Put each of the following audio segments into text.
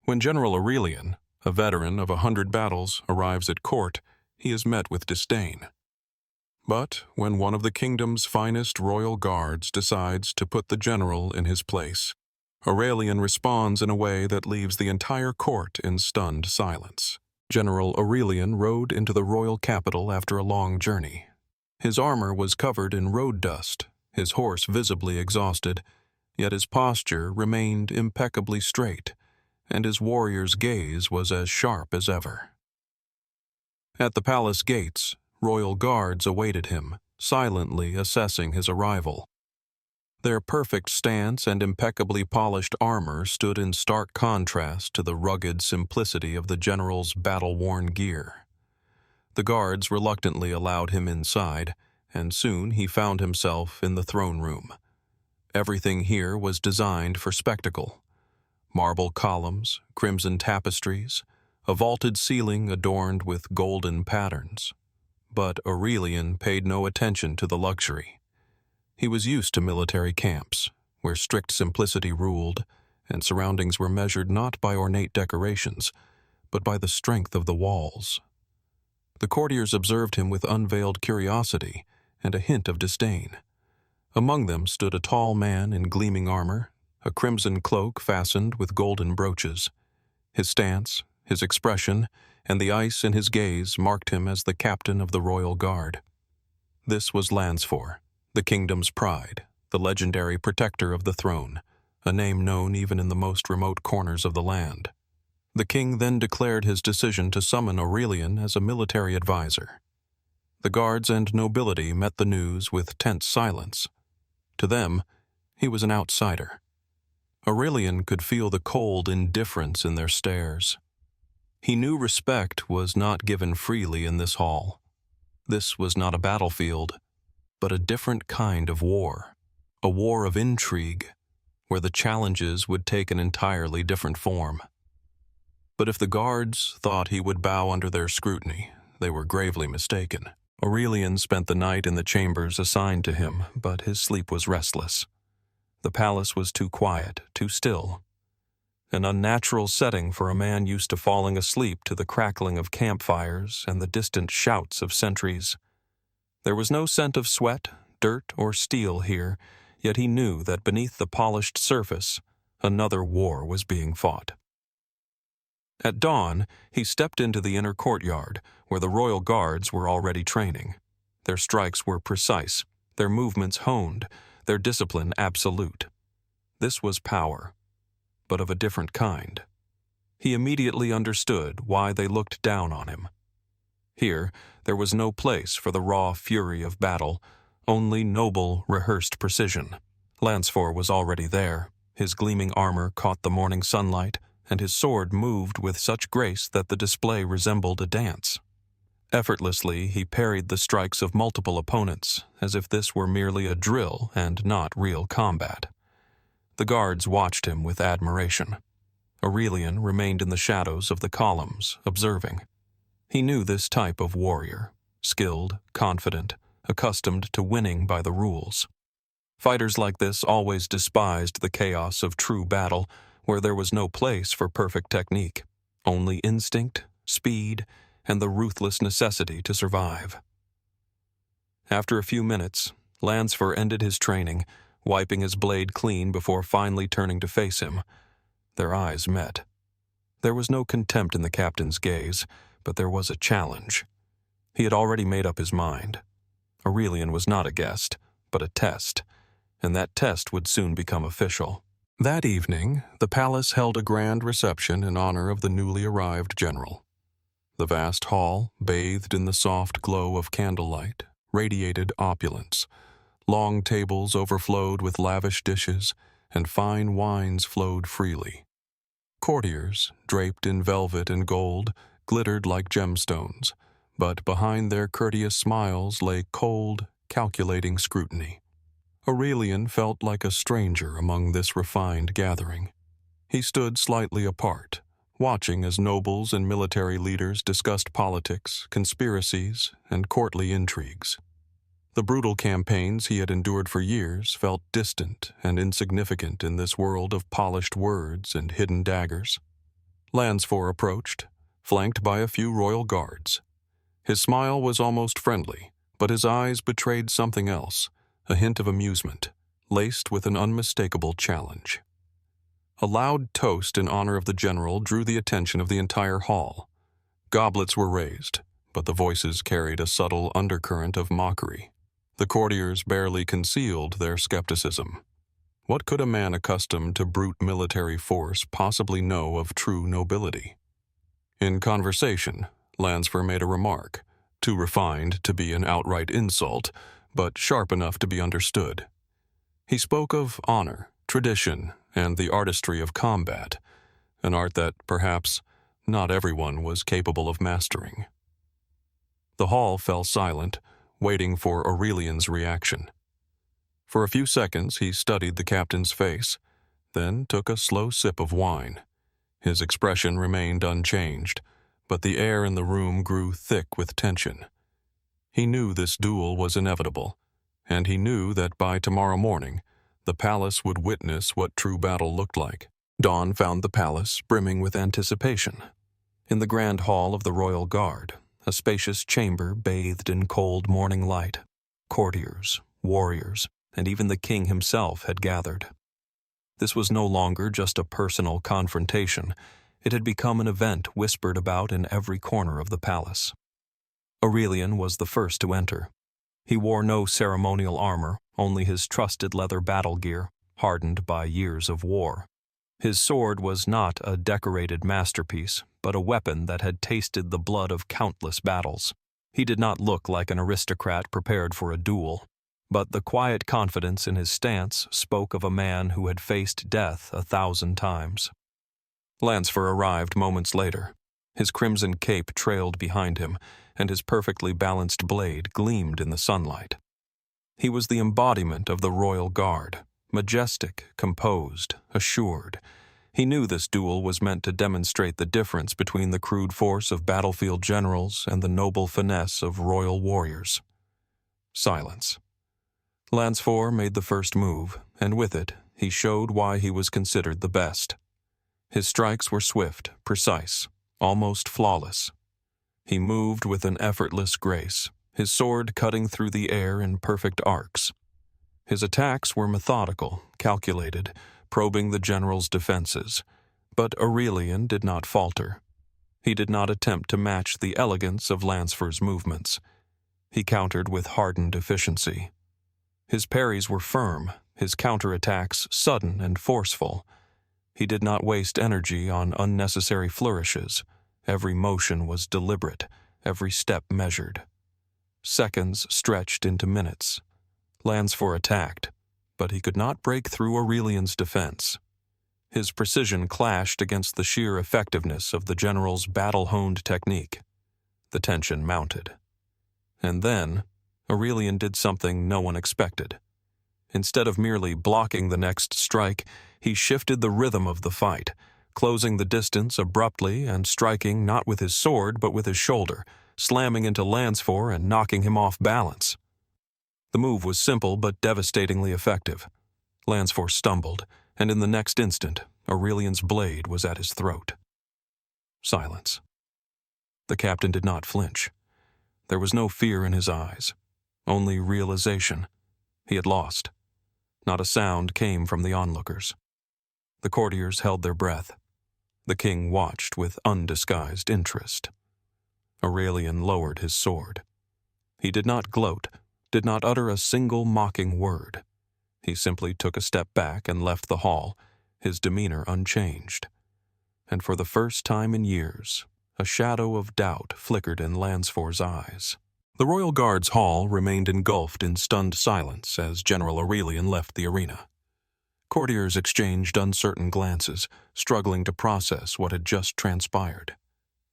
When General Aurelian, a veteran of 100 battles, arrives at court, he is met with disdain. But when one of the kingdom's finest royal guards decides to put the general in his place, Aurelian responds in a way that leaves the entire court in stunned silence. General Aurelian rode into the royal capital after a long journey. His armor was covered in road dust, his horse visibly exhausted, yet his posture remained impeccably straight, and his warrior's gaze was as sharp as ever. At the palace gates, royal guards awaited him, silently assessing his arrival. Their perfect stance and impeccably polished armor stood in stark contrast to the rugged simplicity of the general's battle-worn gear. The guards reluctantly allowed him inside, and soon he found himself in the throne room. Everything here was designed for spectacle. Marble columns, crimson tapestries, a vaulted ceiling adorned with golden patterns. But Aurelian paid no attention to the luxury. He was used to military camps, where strict simplicity ruled, and surroundings were measured not by ornate decorations, but by the strength of the walls. The courtiers observed him with unveiled curiosity and a hint of disdain. Among them stood a tall man in gleaming armor, a crimson cloak fastened with golden brooches. His stance, his expression, and the ice in his gaze marked him as the captain of the royal guard. This was Lansfore, the kingdom's pride, the legendary protector of the throne, a name known even in the most remote corners of the land. The king then declared his decision to summon Aurelian as a military advisor. The guards and nobility met the news with tense silence. To them, he was an outsider. Aurelian could feel the cold indifference in their stares. He knew respect was not given freely in this hall. This was not a battlefield, but a different kind of war, a war of intrigue, where the challenges would take an entirely different form. But if the guards thought he would bow under their scrutiny, they were gravely mistaken. Aurelian spent the night in the chambers assigned to him, but his sleep was restless. The palace was too quiet, too still. An unnatural setting for a man used to falling asleep to the crackling of campfires and the distant shouts of sentries. There was no scent of sweat, dirt, or steel here, yet he knew that beneath the polished surface, another war was being fought. At dawn, he stepped into the inner courtyard, where the royal guards were already training. Their strikes were precise, their movements honed, their discipline absolute. This was power, but of a different kind. He immediately understood why they looked down on him. Here, there was no place for the raw fury of battle, only noble, rehearsed precision. Lansfore was already there. His gleaming armor caught the morning sunlight, and his sword moved with such grace that the display resembled a dance. Effortlessly, he parried the strikes of multiple opponents, as if this were merely a drill and not real combat. The guards watched him with admiration. Aurelian remained in the shadows of the columns, observing. He knew this type of warrior, skilled, confident, accustomed to winning by the rules. Fighters like this always despised the chaos of true battle, where there was no place for perfect technique, only instinct, speed, and the ruthless necessity to survive. After a few minutes, Lansfore ended his training, wiping his blade clean before finally turning to face him. Their eyes met. There was no contempt in the captain's gaze, but there was a challenge. He had already made up his mind. Aurelian was not a guest, but a test, and that test would soon become official. That evening, the palace held a grand reception in honor of the newly arrived general. The vast hall, bathed in the soft glow of candlelight, radiated opulence. Long tables overflowed with lavish dishes, and fine wines flowed freely. Courtiers, draped in velvet and gold, glittered like gemstones, but behind their courteous smiles lay cold, calculating scrutiny. Aurelian felt like a stranger among this refined gathering. He stood slightly apart, watching as nobles and military leaders discussed politics, conspiracies, and courtly intrigues. The brutal campaigns he had endured for years felt distant and insignificant in this world of polished words and hidden daggers. Lansford approached, flanked by a few royal guards. His smile was almost friendly, but his eyes betrayed something else, a hint of amusement, laced with an unmistakable challenge. A loud toast in honor of the general drew the attention of the entire hall. Goblets were raised, but the voices carried a subtle undercurrent of mockery. The courtiers barely concealed their skepticism. What could a man accustomed to brute military force possibly know of true nobility? In conversation, Lansford made a remark, too refined to be an outright insult, but sharp enough to be understood. He spoke of honor, tradition, and the artistry of combat, an art that, perhaps, not everyone was capable of mastering. The hall fell silent, waiting for Aurelian's reaction. For a few seconds he studied the captain's face, then took a slow sip of wine. His expression remained unchanged, but the air in the room grew thick with tension. He knew this duel was inevitable, and he knew that by tomorrow morning the palace would witness what true battle looked like. Dawn found the palace brimming with anticipation. In the grand hall of the royal guard, a spacious chamber bathed in cold morning light, courtiers, warriors, and even the king himself had gathered. This was no longer just a personal confrontation. It had become an event whispered about in every corner of the palace. Aurelian was the first to enter. He wore no ceremonial armor, only his trusted leather battle gear, hardened by years of war. His sword was not a decorated masterpiece, but a weapon that had tasted the blood of countless battles. He did not look like an aristocrat prepared for a duel, but the quiet confidence in his stance spoke of a man who had faced death 1,000 times. Lansford arrived moments later. His crimson cape trailed behind him, and his perfectly balanced blade gleamed in the sunlight. He was the embodiment of the royal guard, majestic, composed, assured. He knew this duel was meant to demonstrate the difference between the crude force of battlefield generals and the noble finesse of royal warriors. Silence. Lansford made the first move, and with it, he showed why he was considered the best. His strikes were swift, precise, almost flawless. He moved with an effortless grace, his sword cutting through the air in perfect arcs. His attacks were methodical, calculated, probing the general's defenses, but Aurelian did not falter. He did not attempt to match the elegance of Lansford's movements. He countered with hardened efficiency. His parries were firm, his counterattacks sudden and forceful. He did not waste energy on unnecessary flourishes. Every motion was deliberate, every step measured. Seconds stretched into minutes. Lansford attacked, but he could not break through Aurelian's defense. His precision clashed against the sheer effectiveness of the general's battle-honed technique. The tension mounted. And then, Aurelian did something no one expected. Instead of merely blocking the next strike, he shifted the rhythm of the fight, closing the distance abruptly and striking not with his sword but with his shoulder, slamming into Lansford and knocking him off balance. The move was simple but devastatingly effective. Lansford stumbled, and in the next instant, Aurelian's blade was at his throat. Silence. The captain did not flinch. There was no fear in his eyes, only realization. He had lost. Not a sound came from the onlookers. The courtiers held their breath. The king watched with undisguised interest. Aurelian lowered his sword. He did not gloat, did not utter a single mocking word. He simply took a step back and left the hall, his demeanor unchanged. And for the first time in years, a shadow of doubt flickered in Lansford's eyes. The Royal Guard's hall remained engulfed in stunned silence as General Aurelian left the arena. Courtiers exchanged uncertain glances, struggling to process what had just transpired.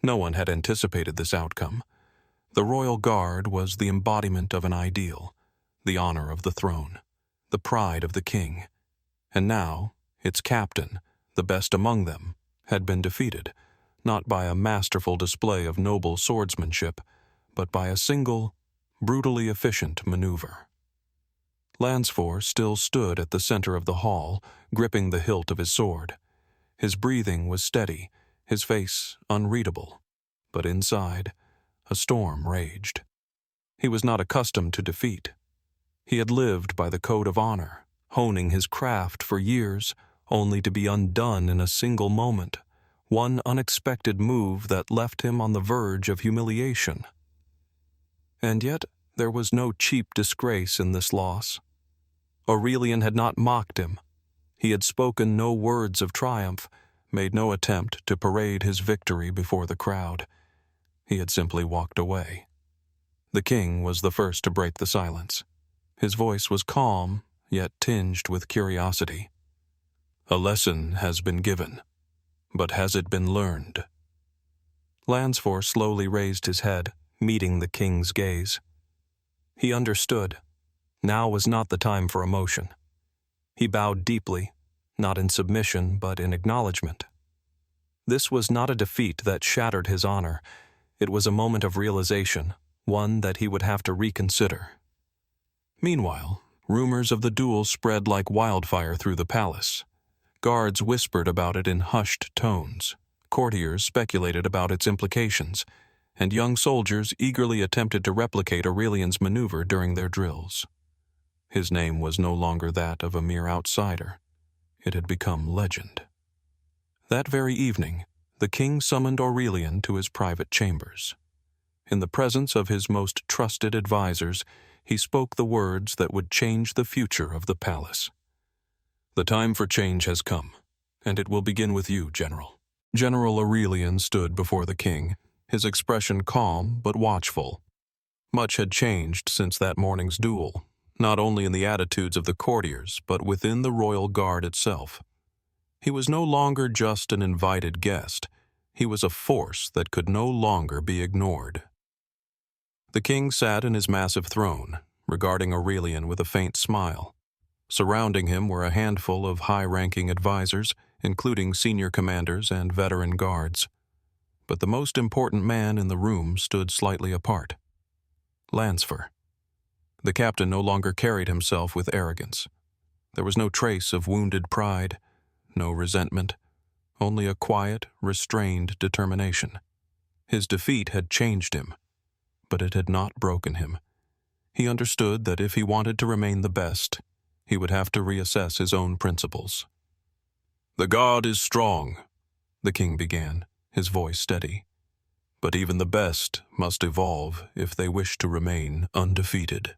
No one had anticipated this outcome. The Royal Guard was the embodiment of an ideal, the honor of the throne, the pride of the king. And now, its captain, the best among them, had been defeated, not by a masterful display of noble swordsmanship, but by a single, brutally efficient maneuver. Lansford still stood at the center of the hall, gripping the hilt of his sword. His breathing was steady, his face unreadable, but inside, a storm raged. He was not accustomed to defeat. He had lived by the code of honor, honing his craft for years, only to be undone in a single moment, one unexpected move that left him on the verge of humiliation. And yet, there was no cheap disgrace in this loss. Aurelian had not mocked him. He had spoken no words of triumph, made no attempt to parade his victory before the crowd. He had simply walked away. The king was the first to break the silence. His voice was calm, yet tinged with curiosity. "A lesson has been given, but has it been learned?" Lansford slowly raised his head, meeting the king's gaze. He understood. Now was not the time for emotion. He bowed deeply, not in submission but in acknowledgement. This was not a defeat that shattered his honor. It was a moment of realization, one that he would have to reconsider. Meanwhile, rumors of the duel spread like wildfire through the palace. Guards whispered about it in hushed tones. Courtiers speculated about its implications, and young soldiers eagerly attempted to replicate Aurelian's maneuver during their drills. His name was no longer that of a mere outsider. It had become legend. That very evening, the king summoned Aurelian to his private chambers. In the presence of his most trusted advisors, he spoke the words that would change the future of the palace. "The time for change has come, and it will begin with you, General." General Aurelian stood before the king, his expression calm but watchful. Much had changed since that morning's duel, not only in the attitudes of the courtiers, but within the royal guard itself. He was no longer just an invited guest. He was a force that could no longer be ignored. The king sat in his massive throne, regarding Aurelian with a faint smile. Surrounding him were a handful of high-ranking advisors, including senior commanders and veteran guards. But the most important man in the room stood slightly apart. Lansford. The captain no longer carried himself with arrogance. There was no trace of wounded pride, no resentment, only a quiet, restrained determination. His defeat had changed him, but it had not broken him. He understood that if he wanted to remain the best, he would have to reassess his own principles. "The god is strong," the king began, his voice steady. "But even the best must evolve if they wish to remain undefeated."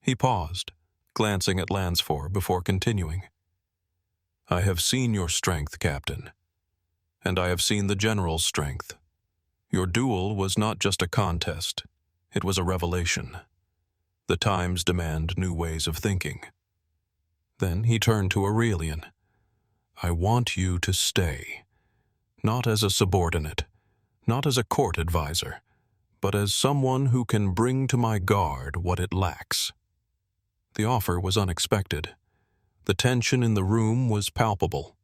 He paused, glancing at Lansford before continuing. "I have seen your strength, Captain, and I have seen the general's strength. Your duel was not just a contest, it was a revelation. The times demand new ways of thinking." Then he turned to Aurelian. "I want you to stay, not as a subordinate, not as a court advisor, but as someone who can bring to my guard what it lacks." The offer was unexpected. The tension in the room was palpable.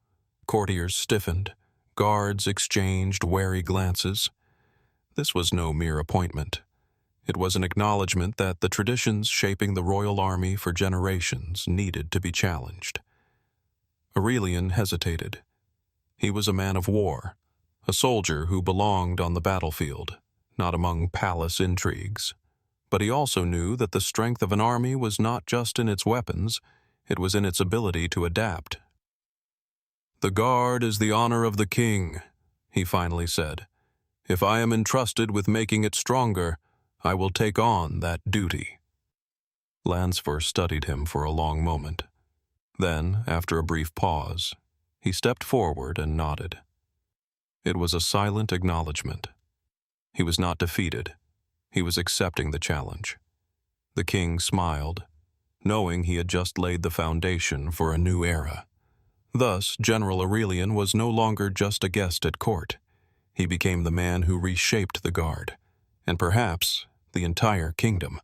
Courtiers stiffened, guards exchanged wary glances. This was no mere appointment. It was an acknowledgement that the traditions shaping the royal army for generations needed to be challenged. Aurelian hesitated. He was a man of war, a soldier who belonged on the battlefield, not among palace intrigues. But he also knew that the strength of an army was not just in its weapons, it was in its ability to adapt. "The guard is the honor of the king," he finally said. "If I am entrusted with making it stronger, I will take on that duty." Lansford studied him for a long moment. Then, after a brief pause, he stepped forward and nodded. It was a silent acknowledgement. He was not defeated. He was accepting the challenge. The king smiled, knowing he had just laid the foundation for a new era. Thus, General Aurelian was no longer just a guest at court. He became the man who reshaped the guard, and perhaps the entire kingdom.